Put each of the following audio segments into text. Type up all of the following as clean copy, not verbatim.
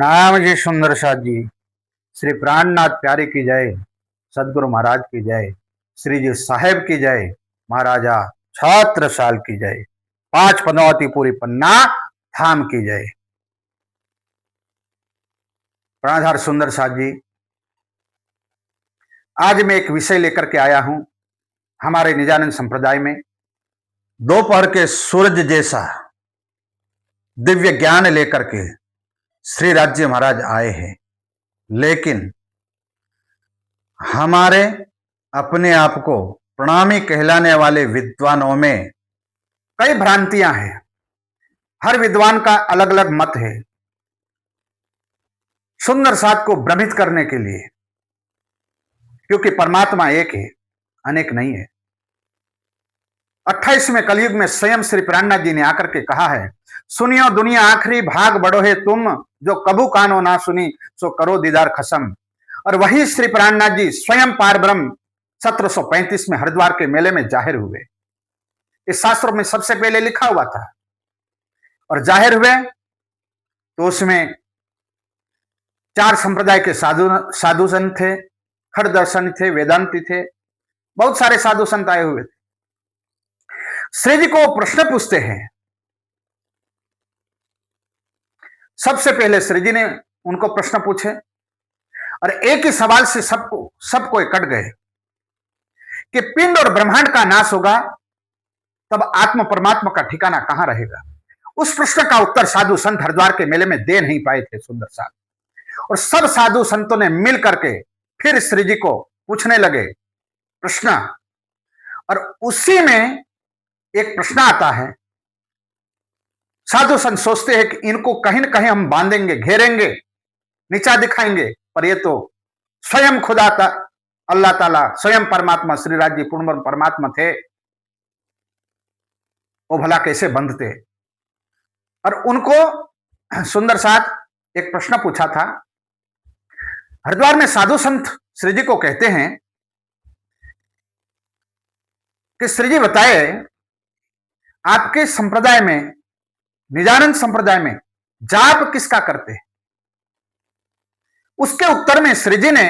प्रणाम जी सुंदर साथ जी। श्री प्राणनाथ प्यारे की जय, सदगुरु महाराज की जय, श्री जी साहेब की जय, महाराजा छात्र साल की जय, 5 पनौती पूरी पन्ना धाम की जय। प्राणधार सुंदर साथ जी, आज मैं एक विषय लेकर के आया हूं। हमारे निजानंद संप्रदाय में दोपहर के सूरज जैसा दिव्य ज्ञान लेकर के श्री राज्य महाराज आए हैं, लेकिन हमारे अपने आप को प्रणामी कहलाने वाले विद्वानों में कई भ्रांतियां हैं। हर विद्वान का अलग अलग मत है सुंदर साथ को भ्रमित करने के लिए, क्योंकि परमात्मा एक है, अनेक नहीं है। 28वें कलयुग में स्वयं श्री प्राणनाथ जी ने आकर के कहा है, सुनियो दुनिया आखिरी भाग बड़ो है तुम, जो कबू कानो ना सुनी सो करो दीदार खसम। और वही श्री प्राणनाथ जी स्वयं पार ब्रह्म 1735 में हरिद्वार के मेले में जाहिर हुए। इस शास्त्रों में सबसे पहले लिखा हुआ था, और जाहिर हुए तो उसमें 4 संप्रदाय के साधु संत थे, खड़ दर्शन थे, वेदांती थे, बहुत सारे साधु संत आए हुए थे। श्री जी को प्रश्न पूछते हैं। सबसे पहले श्री जी ने उनको प्रश्न पूछे, और एक ही सवाल से सबको कट गए कि पिंड और ब्रह्मांड का नाश होगा तब आत्म परमात्मा का ठिकाना कहां रहेगा। उस प्रश्न का उत्तर साधु संत हरिद्वार के मेले में दे नहीं पाए थे सुंदर साथ। और सब साधु संतों ने मिल करके फिर श्री जी को पूछने लगे प्रश्न, और उसी में एक प्रश्न आता है। साधु संत सोचते हैं कि इनको कहीं न कहीं हम बांधेंगे, घेरेंगे, नीचा दिखाएंगे, पर ये तो स्वयं खुदा अल्लाह ताला, स्वयं परमात्मा श्री राज जी पूर्ण परमात्मा थे, वो भला कैसे बंधते। और उनको सुंदर साथ एक प्रश्न पूछा था। हरिद्वार में साधु संत श्री जी को कहते हैं कि श्री जी बताए, आपके संप्रदाय में, निजानंद संप्रदाय में जाप किसका करते हैं। उसके उत्तर में श्री जी ने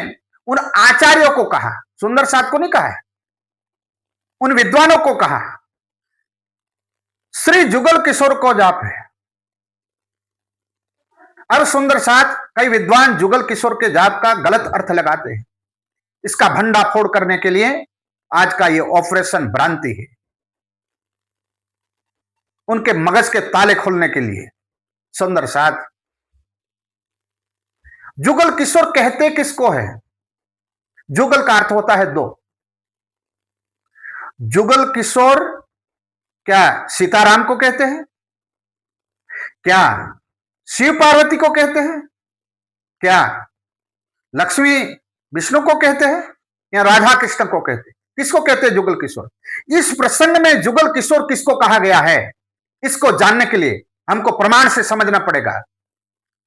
उन आचार्यों को कहा, सुंदर साथ को नहीं कहा है, उन विद्वानों को कहा, श्री जुगल किशोर को जाप है। और सुंदर साथ कई विद्वान जुगल किशोर के जाप का गलत अर्थ लगाते हैं। इसका भंडाफोड़ करने के लिए आज का यह ऑपरेशन भ्रांति है, उनके मगज के ताले खोलने के लिए। सुंदर साथ जुगल किशोर कहते किसको है। जुगल का अर्थ होता है दो। जुगल किशोर क्या सीताराम को कहते हैं, क्या शिव पार्वती को कहते हैं, क्या लक्ष्मी विष्णु को कहते हैं, या राधा कृष्ण को कहते हैं। किसको कहते हैं जुगल किशोर। इस प्रसंग में जुगल किशोर किसको कहा गया है, इसको जानने के लिए हमको प्रमाण से समझना पड़ेगा।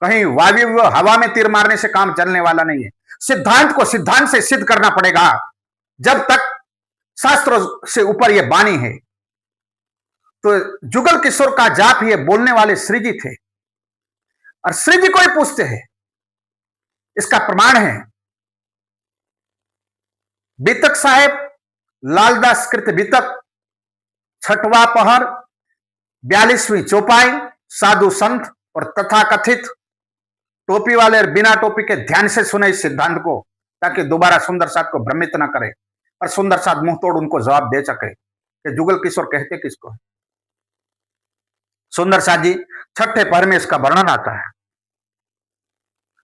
कहीं वायु हवा में तीर मारने से काम चलने वाला नहीं है। सिद्धांत को सिद्धांत से सिद्ध करना पड़ेगा। जब तक शास्त्रों से ऊपर यह वाणी है, तो जुगल किशोर का जाप ये बोलने वाले श्री जी थे, और श्री जी को ही पूछते हैं। इसका प्रमाण है बीतक साहेब लालदास कृत बीतक, 6वां पहर, 42वीं चौपाई, साधु संत और तथाकथित टोपी वाले और बिना टोपी के ध्यान से सुने इस सिद्धांत को, ताकि दोबारा सुंदर साथ को भ्रमित ना करे और सुंदर साथ मुंह तोड़ उनको जवाब दे सके कि जुगल किशोर कहते किसको है। सुंदर साथ जी 6ठे पहर में इसका वर्णन आता है,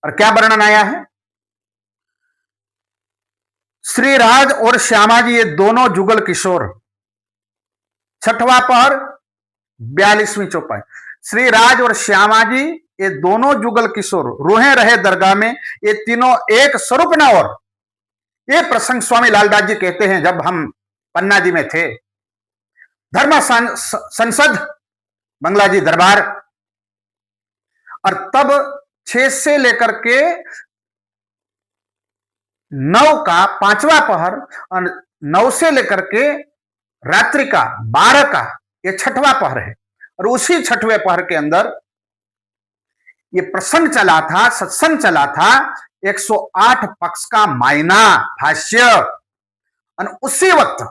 और क्या वर्णन आया है। श्री राज और श्यामा जी ये दोनों जुगल किशोर, 6वां पहर, 42वीं चौपाई। श्री राज और श्यामा जी ये दोनों जुगल किशोर रूहे रहे दरगाह में, ये तीनों एक स्वरूप न और। ये प्रसंग स्वामी लालदास जी कहते हैं, जब हम पन्ना जी में थे, धर्म संसद बंगला जी दरबार, और तब 6 से लेकर के 9 का 5वां पहर, और 9 से लेकर के रात्रि का 12 का ये 6वां पहर है। और उसी 6वें पहर के अंदर ये प्रसंग चला था, सत्संग चला था, 108 पक्ष का मायना भाष्य। और उसी वक्त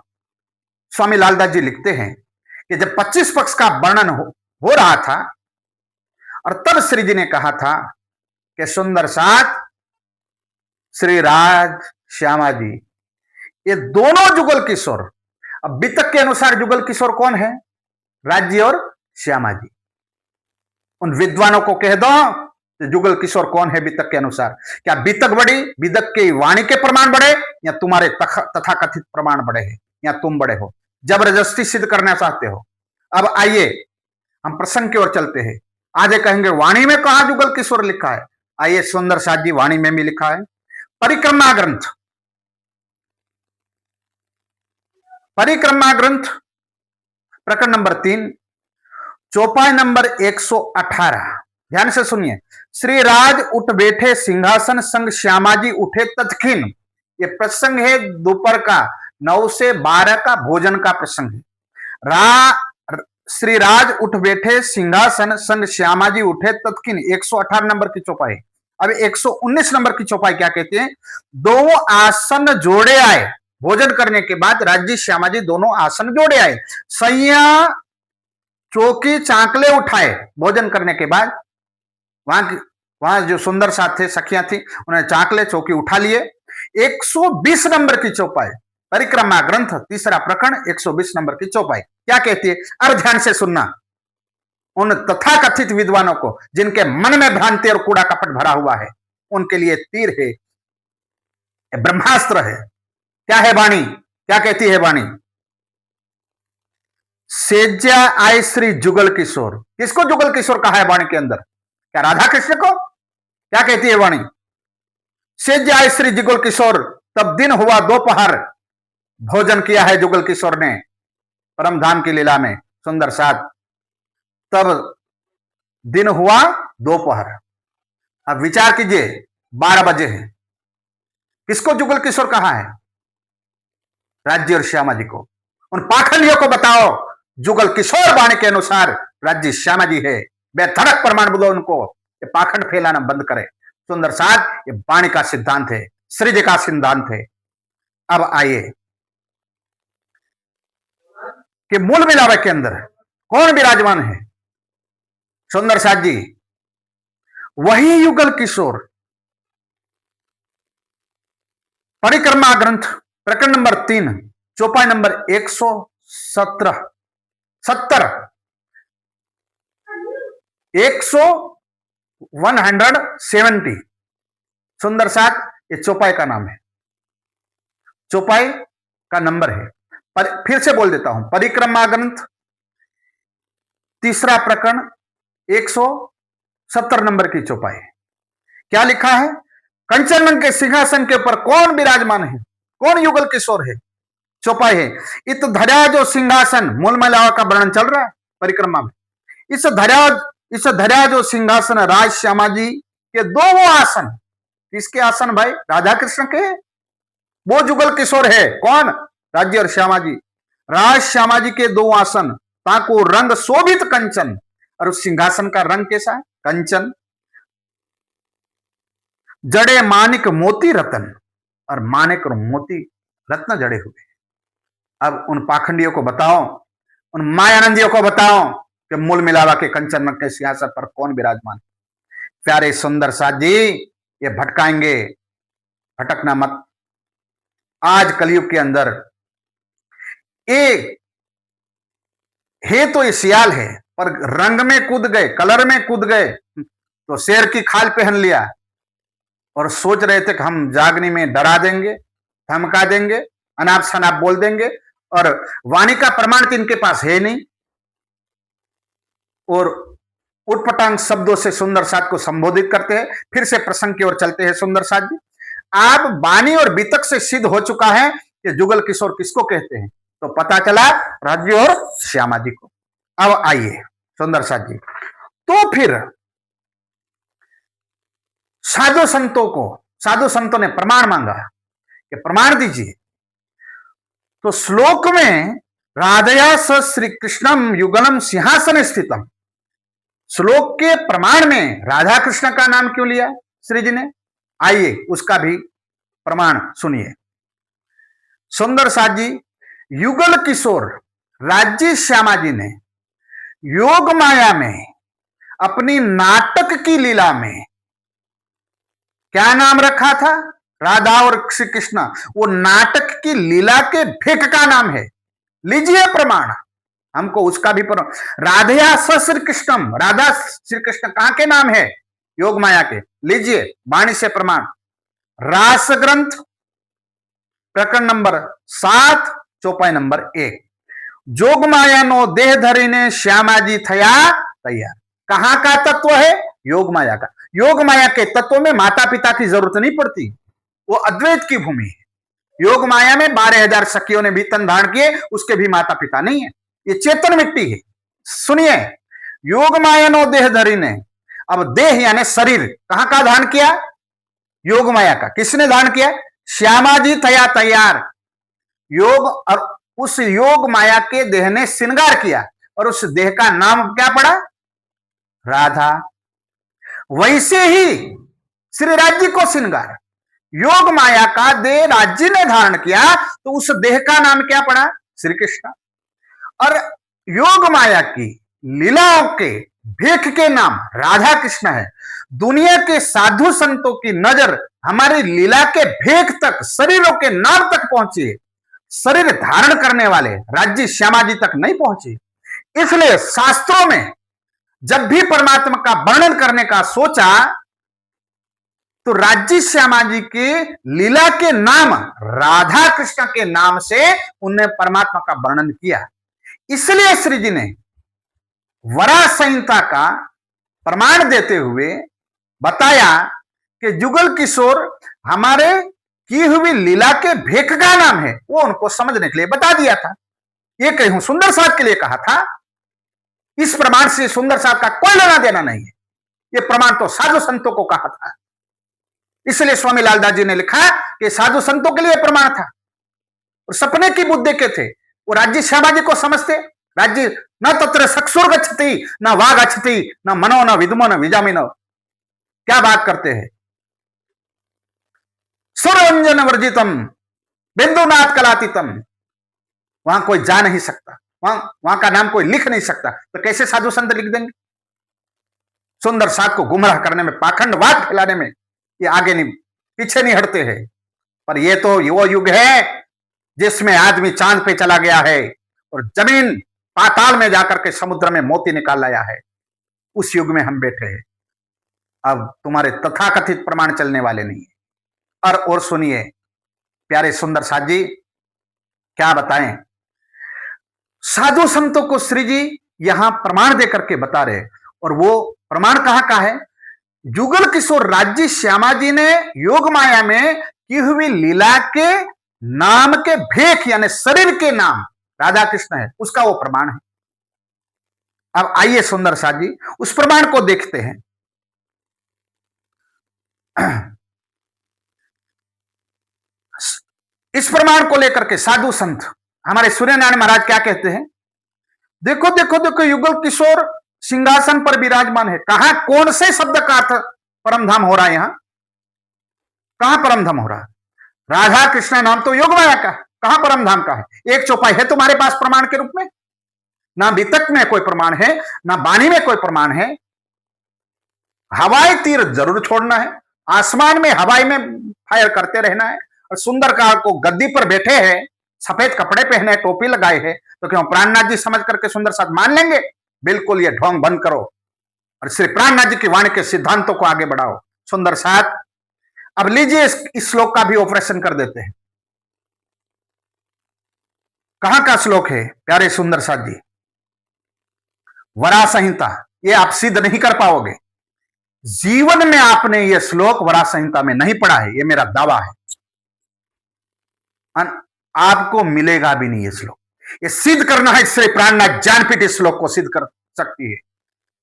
स्वामी लालदास जी लिखते हैं कि जब 25 पक्ष का वर्णन हो रहा था और तब श्री जी ने कहा था कि सुंदर साथ श्री राज श्यामा जी ये दोनों जुगल किशोर। अब वितक के अनुसार जुगल किशोर कौन है? राज्य और श्यामा जी। उन विद्वानों को कह दो जुगल किशोर कौन है वितक के अनुसार। क्या वितक बड़ी, वितक की वाणी के प्रमाण बड़े, या तुम्हारे तथाकथित प्रमाण बड़े हैं, या तुम बड़े हो? जबरदस्ती सिद्ध करना चाहते हो। अब आइए हम प्रसंग की ओर चलते हैं। आगे कहेंगे वाणी में कहा जुगल किशोर लिखा है। आइए सुंदर साथ जी वाणी में भी लिखा है। परिक्रमा ग्रंथ, परिक्रमा ग्रंथ प्रकरण नंबर 3 चौपाई नंबर 118। ध्यान से सुनिए। श्री राज उठ बैठे सिंहासन संग श्यामा जी उठे तत्क्षण। ये प्रसंग है दोपहर का 9 से 12 का भोजन का प्रसंग है। श्री राज उठ बैठे सिंहासन संग श्यामा जी उठे तत्क्षण 118 नंबर की चौपाई। अब 119 नंबर की चौपाई क्या कहती है? दो आसन जोड़े आए। भोजन करने के बाद राज्य श्यामा जी दोनों आसन जोड़े आए। सैया चौकी चांकले उठाए। भोजन करने के बाद वहां जो सुंदर साथ थे, सखियां थी, उन्होंने चांकले चौकी उठा लिए। 120 नंबर की चौपाई परिक्रमा ग्रंथ तीसरा प्रकरण 120 नंबर की चौपाई क्या कहती है? अब ध्यान से सुनना। उन तथाकथित विद्वानों को जिनके मन में भ्रांति और कूड़ा कपट भरा हुआ है, उनके लिए तीर है, ब्रह्मास्त्र है। क्या है वाणी? क्या कहती है वाणी? सेज्या आय श्री जुगल किशोर। किसको जुगल किशोर कहा है वाणी के अंदर? क्या राधा कृष्ण को? क्या कहती है वाणी? सेज्या आय श्री जुगल किशोर, तब दिन हुआ दोपहर। भोजन किया है जुगल किशोर ने परम धाम की लीला में, सुंदर साथ। तब दिन हुआ दोपहर। अब विचार कीजिए, 12 बजे हैं। किसको जुगल किशोर कहा है? राज्य और श्यामा जी को। उन पाखंडियों को बताओ जुगल किशोर वाणी के अनुसार राज्य श्यामा जी है। बेधड़क प्रमाण बोलो उनको, ये पाखंड फैलाना बंद करे। सुंदर साथ ये वाणी का सिद्धांत है, सृज का सिद्धांत है। अब आइए कि मूल मिलावे के अंदर कौन विराजमान है? सुंदर साथ जी वही युगल किशोर। परिक्रमा ग्रंथ प्रकरण नंबर 3 चौपाई नंबर 170 170 सुंदर साथ ये चौपाई का नाम है, चौपाई का नंबर है। फिर से बोल देता हूं। परिक्रमा ग्रंथ तीसरा प्रकरण 170 नंबर की चौपाई। क्या लिखा है? कंचन रंग के सिंहासन के ऊपर कौन विराजमान है? कौन युगल किशोर है? चौपाई है। इत धरा जो सिंहासन, मूल महिलाओं का वर्णन चल रहा है परिक्रमा में। इस धरा जो सिंहासन राज श्यामा जी के दो वो आसन। किसके आसन भाई? राधा कृष्ण के। वो जुगल किशोर है। कौन? राज्य और श्यामा जी। राज श्यामा जी के दो आसन, ताको रंग शोभित कंचन। और उस सिंहासन का रंग कैसा है? कंचन। जड़े मानिक मोती रतन, और मानिक और मोती रत्न जड़े हुए। अब उन पाखंडियों को बताओ, उन मायानंदियों को बताओ कि मूल मिलावा के कंचन रंग के सिंहासन पर कौन विराजमान? प्यारे सुंदर साथ जी ये भटकाएंगे, भटकना मत। आज कलयुग के अंदर एक है तो ये सियाल है, पर रंग में कूद गए, कलर में कूद गए, तो शेर की खाल पहन लिया और सोच रहे थे कि हम जागने में डरा देंगे, धमका देंगे, अनाप शनाप बोल देंगे, और वाणी का प्रमाण तो इनके पास है नहीं, और उटपटांग शब्दों से सुंदर साथ को संबोधित करते हैं। फिर से प्रसंग की ओर चलते हैं। सुंदर साथ जी आप वाणी और वितक से सिद्ध हो चुका है कि जुगल किशोर किसको कहते हैं, तो पता चला राज्य और श्यामा जी को। अब आइए सुंदर साथ जी, तो फिर साधु संतों ने प्रमाण मांगा कि प्रमाण दीजिए। तो श्लोक में राधया स श्री कृष्णम युगलम सिंहासन स्थितम, श्लोक के प्रमाण में राधा कृष्ण का नाम क्यों लिया श्री जी ने? आइए उसका भी प्रमाण सुनिए। सुंदर साथ जी, युगल किशोर राज्य श्यामा जी ने योग माया में अपनी नाटक की लीला में क्या नाम रखा था? राधा और श्री कृष्ण। वो नाटक की लीला के भेक का नाम है। लीजिए प्रमाण, हमको उसका भी प्रमाण। राधया श्री कृष्णम, राधा श्री कृष्ण कहां के नाम है? योग माया के। लीजिए वाणी से प्रमाण। रास ग्रंथ प्रकरण नंबर 7 चौपाई नंबर 1। जोग माया नो देह धरी ने श्यामा जी थया तैयार। कहां का तत्व है? योग माया का। योग माया के तत्व में माता पिता की जरूरत नहीं पड़ती, वो अद्वैत की भूमि है। योग माया में 12,000 सखियों ने भी तन धारण किए, उसके भी माता पिता नहीं है, ये चेतन मिट्टी है। सुनिए, योग माया नो देह धरी ने, अब देह यानी शरीर कहां का धारण किया? योग माया का। किसने धारण किया? श्यामा जी थया तैयार। योग और उस योग माया के देह ने श्रृंगार किया और उस देह का नाम क्या पड़ा? राधा। वैसे ही श्री राज्य को श्रृंगार योग माया का देह राज्य ने धारण किया तो उस देह का नाम क्या पड़ा? श्री कृष्ण। और योग माया की लीलाओं के भेख के नाम राधा कृष्ण है। दुनिया के साधु संतों की नजर हमारी लीला के भेख तक, शरीरों के नाम तक पहुंची है, शरीर धारण करने वाले राज्य श्यामा जी तक नहीं पहुंची। इसलिए शास्त्रों में जब भी परमात्मा का वर्णन करने का सोचा तो राज्य श्यामा जी के लीला के नाम राधा कृष्ण के नाम से उन्हें परमात्मा का वर्णन किया। इसलिए श्री जी ने वराह संहिता का प्रमाण देते हुए बताया कि जुगल किशोर हमारे की हुई लीला के भेक का नाम है। वो उनको समझने के लिए बता दिया था। ये कहूं सुंदर साथ के लिए कहा था। इस प्रमाण से सुंदर साथ का कोई लेना देना नहीं है। ये प्रमाण तो साधु संतों को कहा था। इसलिए स्वामी लालदास जी ने लिखा कि साधु संतों के लिए प्रमाण था और सपने की बुद्धि के थे। वो राज्य श्यामा जी को समझते। राज्य न तत्र सक्षुर गच्छति न वाघ गच्छति न मनो न विद्मो न विजामिनो। क्या बात करते हैं? सुरंजन वर्जितम बिंदुनाथ कलातीतम। वहां कोई जा नहीं सकता, वहां का नाम कोई लिख नहीं सकता, तो कैसे साधु संत लिख देंगे? सुंदर साथ को गुमराह करने में, पाखंडवाद फैलाने में ये आगे नहीं पीछे नहीं हटते हैं। पर ये तो वो युग है जिसमें आदमी चांद पे चला गया है और जमीन पाताल में जाकर के समुद्र में मोती निकाल लाया है। उस युग में हम बैठे हैं। अब तुम्हारे तथाकथित प्रमाण चलने वाले नहीं है। और सुनिए प्यारे सुंदर साथ जी, क्या बताएं? साधु संतों को श्री जी यहां प्रमाण देकर के बता रहे, और वो प्रमाण कहां का है? जुगल किशोर राज्य श्यामा जी ने योग माया में की हुई लीला के नाम के भेख यानी शरीर के नाम राधा कृष्ण है, उसका वो प्रमाण है। अब आइए सुंदर साथ जी उस प्रमाण को देखते हैं। इस प्रमाण को लेकर के साधु संत हमारे सूर्यनारायण महाराज क्या कहते हैं? देखो देखो देखो, युगल किशोर सिंहासन पर विराजमान है। कहां, कौन से शब्द का अर्थ परमधाम हो रहा है? यहां कहां परमधाम हो रहा है? राधा कृष्ण नाम तो योग माया का, कहां परमधाम का है? एक चौपाई है तुम्हारे पास प्रमाण के रूप में? ना वितक में कोई प्रमाण है, ना वाणी में कोई प्रमाण है। हवाई तीर जरूर छोड़ना है, आसमान में हवाई में फायर करते रहना है। और सुंदरकाल को गद्दी पर बैठे हैं, सफेद कपड़े पहने, टोपी लगाए हैं, तो क्यों प्राणनाथ जी समझ करके सुंदर साथ मान लेंगे? बिल्कुल ये ढोंग बंद करो और श्री प्राणनाथ जी की वाणी के सिद्धांतों को आगे बढ़ाओ। सुंदर साथ अब लीजिए इस श्लोक का भी ऑपरेशन कर देते हैं। कहां का श्लोक है प्यारे सुंदर साथ जी? वराह संहिता। ये आप सिद्ध नहीं कर पाओगे, जीवन में आपने ये श्लोक वराह संहिता में नहीं पढ़ा है, ये मेरा दावा है। आपको मिलेगा भी नहीं ये श्लोक। ये सिद्ध करना है श्री प्राणनाथ ज्ञानपीठ इस श्लोक को सिद्ध कर सकती है,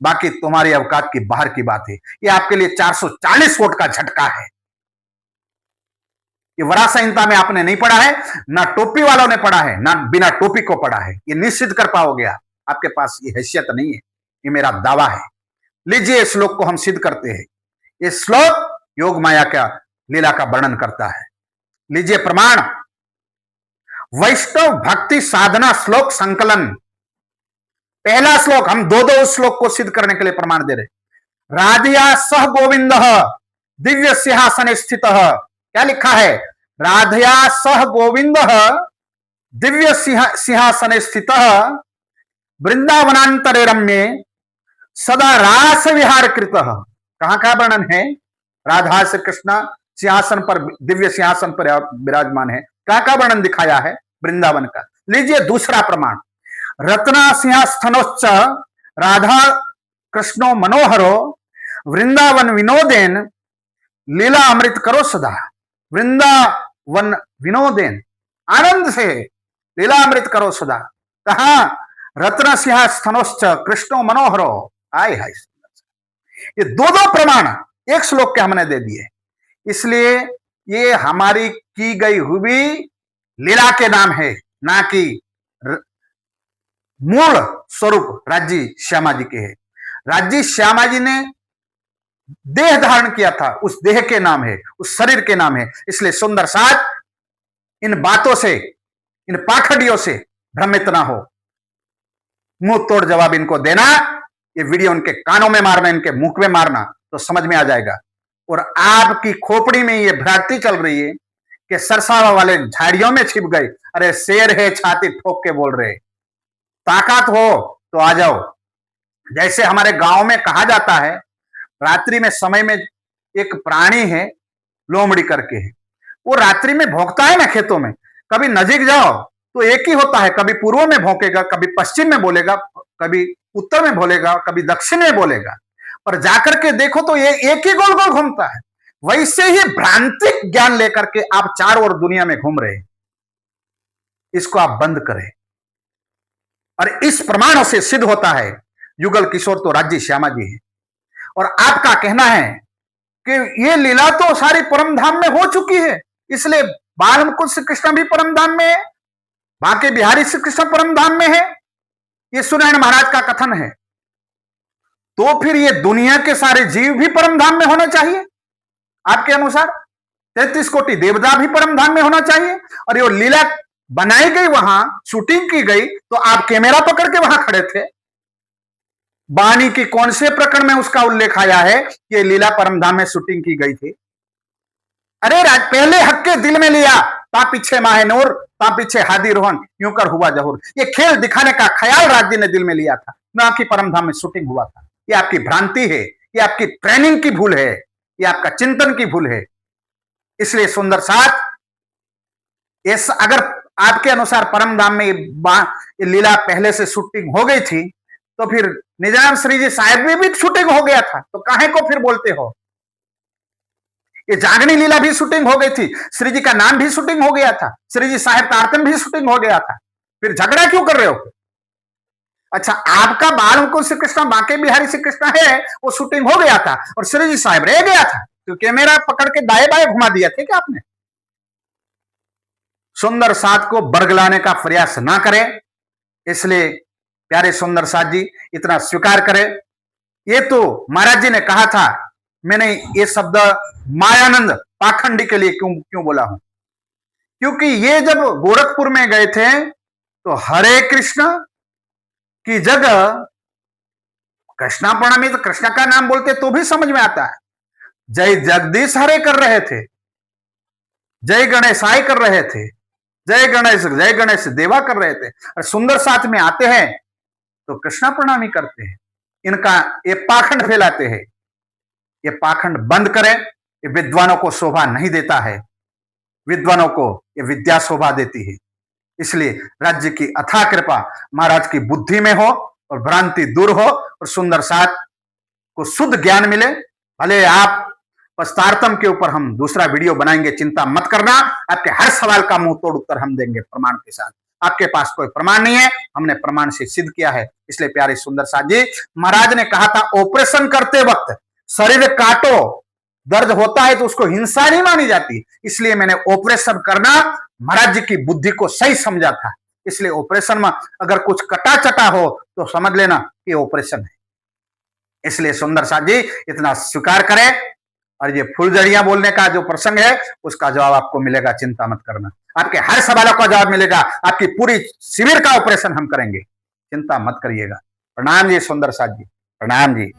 बाकी तुम्हारी अवकात की बाहर की बात है। ये आपके लिए 440 वोट का झटका है। ये वराह संहिता में आपने नहीं पढ़ा है, ना टोपी वालों ने पढ़ा है, ना बिना टोपी को पढ़ा है। ये निश्चित कर पाओगे आप, आपके पास ये हैसियत नहीं है, ये मेरा दावा है। लीजिए श्लोक को हम सिद्ध करते हैं। ये श्लोक योग माया का लीला का वर्णन करता है। लीजिए प्रमाण, वैष्णव भक्ति साधना श्लोक संकलन। पहला श्लोक, हम दो श्लोक को सिद्ध करने के लिए प्रमाण दे रहे। राधिया सह गोविंद दिव्य सिंहासन स्थित, क्या लिखा है? राधया सह गोविंद दिव्य सिंहासन स्थित वृंदावनांतरे रम्ये सदा रास विहार कृत। कहां का वर्णन है? राधा श्री कृष्ण सिंहासन पर, दिव्य सिंहासन पर विराजमान है। क्या का वर्णन दिखाया है? वृंदावन का। लीजिए दूसरा प्रमाण, रत्ना सिंहास्थनोच्च राधा कृष्णो मनोहरो वृंदावन विनोदेन लीला अमृत करो सदा। वृंदावन विनोदेन, आनंद से लीला अमृत करो सदा। कहा? रत्न सिंहास्थनोच्च कृष्णो मनोहरो। आय हाय, ये दो प्रमाण एक श्लोक के हमने दे दिए। इसलिए ये हमारी की गई हुई लीला के नाम है, ना कि मूल स्वरूप राज्य श्यामा जी के है। राज्य श्यामा जी ने देह धारण किया था, उस देह के नाम है, उस शरीर के नाम है। इसलिए सुंदर साथ इन बातों से, इन पाखंडियों से भ्रमित ना हो। मुंह तोड़ जवाब इनको देना, ये वीडियो उनके कानों में मारना, इनके मुख में मारना, तो समझ में आ जाएगा। और आपकी खोपड़ी में ये भ्रांति चल रही है कि सरसावा वाले झाड़ियों में छिप गए। अरे शेर है, छाती ठोक के बोल रहे। ताकत हो तो आ जाओ। जैसे हमारे गांव में कहा जाता है, रात्रि में समय में एक प्राणी है, लोमड़ी करके है, वो रात्रि में भौंकता है ना खेतों में। कभी नजीक जाओ तो एक ही होता है, कभी पूर्व में भौंकेगा, कभी पश्चिम में बोलेगा, कभी उत्तर में बोलेगा, कभी दक्षिण में बोलेगा। पर जाकर के देखो तो ये एक ही गोल गोल घूमता है। वैसे ही भ्रांतिक ज्ञान लेकर के आप चारों ओर दुनिया में घूम रहे, इसको आप बंद करें। और इस प्रमाणों से सिद्ध होता है युगल किशोर तो राज्य श्यामा जी है। और आपका कहना है कि ये लीला तो सारी परम धाम में हो चुकी है, इसलिए बाल मुकुंद श्री कृष्ण भी परम धाम में है, बाकी बिहारी श्री कृष्ण परम धाम में है, ये सूर्यनारायण महाराज का कथन है। तो फिर ये दुनिया के सारे जीव भी परम धाम में होना चाहिए आपके अनुसार। 33 कोटि देवता भी परम धाम में होना चाहिए। और ये लीला बनाई गई, वहां शूटिंग की गई, तो आप कैमरा पकड़ के वहां खड़े थे। वाणी की कौन से प्रकरण में उसका उल्लेख आया है कि लीला परमधाम में शूटिंग की गई थी? अरे पहले हक के दिल में लिया, ता पीछे माहे नूर, ता पीछे हादी रोहन, यूं कर हुआ जहूर। ये खेल दिखाने का ख्याल राज्य ने दिल में लिया था, ना कि परमधाम में शूटिंग हुआ था। ये आपकी भ्रांति है, ये आपकी ट्रेनिंग की भूल है, ये आपका चिंतन की भूल है। इसलिए सुंदर साथ, अगर आपके अनुसार परमधाम में ये लीला पहले से शूटिंग हो गई थी, तो फिर निजाम श्री जी साहब में भी शूटिंग हो गया था, तो काहे को फिर बोलते हो? ये जागनी लीला भी शूटिंग हो गई थी, श्री जी का नाम भी शूटिंग हो गया था, श्री जी साहेब का आरतन भी शूटिंग हो गया था, फिर झगड़ा क्यों कर रहे हो? अच्छा, आपका बाल मुकुंद श्री कृष्ण बांके बिहारी श्री कृष्ण है, वो शूटिंग हो गया था और श्री जी साहेब रह गया था, तो कैमरा पकड़ के दाएं बाएं घुमा दिया थे क्या आपने? सुंदर साथ को बरगलाने का प्रयास ना करें। इसलिए प्यारे सुंदर साथ जी इतना स्वीकार करें। ये तो महाराज जी ने कहा था, मैंने ये शब्द मायानंद पाखंडी के लिए क्यों बोला हूं? क्योंकि ये जब गोरखपुर में गए थे तो हरे कृष्ण की जगह कृष्णा प्रणामी, तो कृष्णा का नाम बोलते तो भी समझ में आता है। जय जगदीश हरे कर रहे थे, जय गणेशाय कर रहे थे, जय गणेश देवा कर रहे थे। और सुंदर साथ में आते हैं तो कृष्णा प्रणामी करते हैं। इनका ये पाखंड फैलाते हैं। ये पाखंड बंद करें। ये विद्वानों को शोभा नहीं देता है, विद्वानों को ये विद्या शोभा देती है। इसलिए राज्य की अथाह कृपा महाराज की बुद्धि में हो और भ्रांति दूर हो और सुंदर साथ को शुद्ध ज्ञान मिले। भले आप पस्तार्थम के ऊपर हम दूसरा वीडियो बनाएंगे, चिंता मत करना। आपके हर सवाल का मुंह तोड़ उत्तर हम देंगे प्रमाण के साथ। आपके पास कोई प्रमाण नहीं है, हमने प्रमाण से सिद्ध किया है। इसलिए प्यारे सुंदर साथ जी, महाराज ने कहा था ऑपरेशन करते वक्त शरीर काटो, दर्द होता है तो उसको हिंसा नहीं मानी जाती। इसलिए मैंने ऑपरेशन करना महाराज जी की बुद्धि को सही समझा था। इसलिए ऑपरेशन में अगर कुछ कटा चटा हो तो समझ लेना कि ऑपरेशन है। इसलिए सुंदर साथ जी इतना स्वीकार करें, और ये फुलझड़ियां बोलने का जो प्रसंग है उसका जवाब आपको मिलेगा, चिंता मत करना। आपके हर सवालों का जवाब मिलेगा, आपकी पूरी शिविर का ऑपरेशन हम करेंगे, चिंता मत करिएगा। प्रणाम जी सुंदर साथ जी, प्रणाम जी।